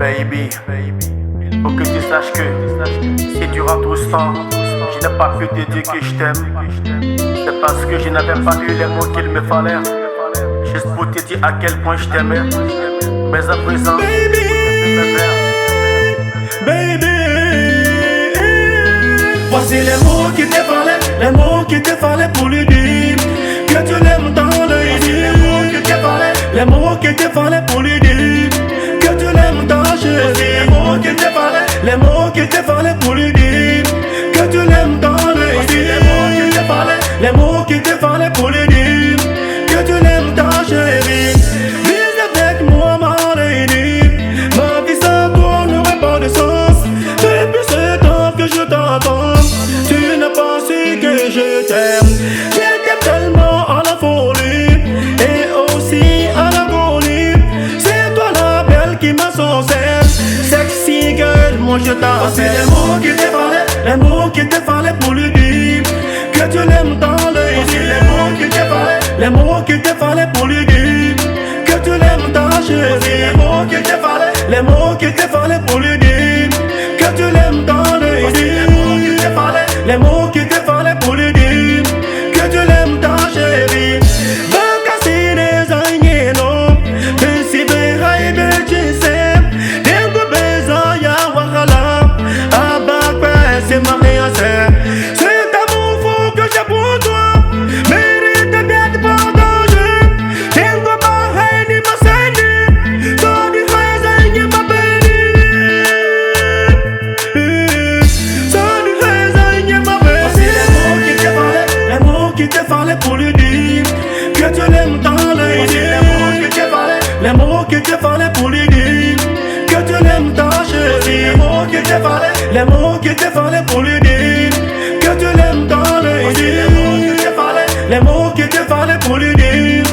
Baby, il faut que tu saches que si durant tout ce temps, je n'ai pas pu te dire que je t'aime, c'est parce que je n'avais pas eu les mots qu'il me fallait, juste pour te dire à quel point je t'aimais. Mais à présent, Baby, voici les mots qui te fallait, les mots qui te fallait pour lui dire que tu l'aimes dans le lit. Les mots qui te fallait, les mots qui te fallait pour lui dire que tu l'aimes dans chérie. Les mots qui te fallait, les mots qui te fallait pour lui dire que tu l'aimes dans le lit. Les mots qui te fallait, les mots qui te fallait pour lui dire que tu l'aimes dans chérie. Vis avec moi ma lady, ma vie sans toi n'aurait pas de sens. Depuis ce temps que je t'entends, tu n'as pas su que je t'aime. Je t'aime tellement à la folie et aussi à l'agonie. C'est toi la belle qui m'a sorcelle, sexy girl, moi je t'appelle. C'est les mots qui te fallait, les mots qui te fallait pour lui dire que tu l'aimes dans le lit. Les mots qui te fallait, les mots qui te fallait pour lui dire que tu l'aimes dans chérie. Les mots qui te fallait, les mots qui te fallait pour lui dire que tu l'aimes dans le lit. Les mots qui te fallait, les mots qui te fallait pour lui dire que tu l'aimes dans chérie. Vakasi des agneno, pensi berai belchise, dengo beza ya wakala, abakwe c'est ma réaction. C'est amour fou que j'ai pour toi, mérite d'être partagé. Dengo bahai ni maseni, so di haizai ma beni, so di haizai ma beni. Voici les mots qui te fallait pour lui dire que tu l'aimes dans le lit. Les mots qui te fallait, les mots qui te fallait pour lui dire que tu l'aimes dans chérie. Les mots qui te fallait, les mots qui te fallait pour lui dire que tu l'aimes dans le lit. Les mots qui te fallait, les mots qui te fallait pour lui dire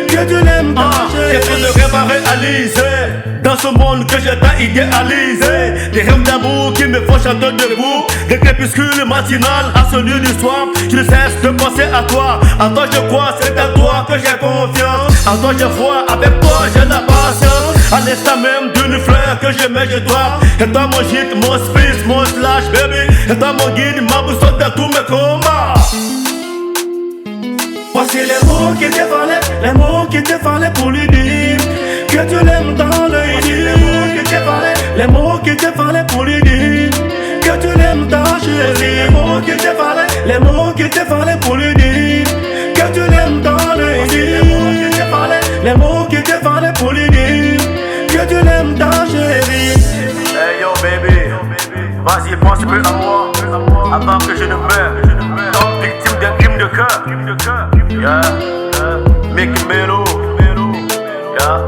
que tu l'aimes dans chérie. J'ai trop de rêves à réaliser dans ce monde que j'ai tant idéalisé. Des rêves d'amour qui me font chanter debout. Des crépuscules matinales à celui du soir. Je ne cesse de penser à toi. En toi je crois, c'est à toi que j'ai confiance. En toi je vois, avec toi j'ai la patience. À l'instant même d'une fleur que je mets chez toi. Et toi mon gîte, mon space, mon slash baby. Et toi mon guide, ma boussole dans tous mes combats. Voici les mots qui te fallait, les mots qui te fallait pour lui dire que tu l'aimes dans le lit. Les mots qui te fallait, les mots qui te fallait pour lui dire que tu l'aimes dans chérie. Les mots qui te fallait, les mots qui te fallait pour lui dire que tu l'aimes dans le lit. Les mots qui te fallait, les mots qui te fallait pour lui dire que tu l'aimes dans chérie. hey yo baby, vas-y pense un peu à moi, avant que je ne meure, comme victime d'un crime de cœur. Yeah, Mickey Melo, yeah.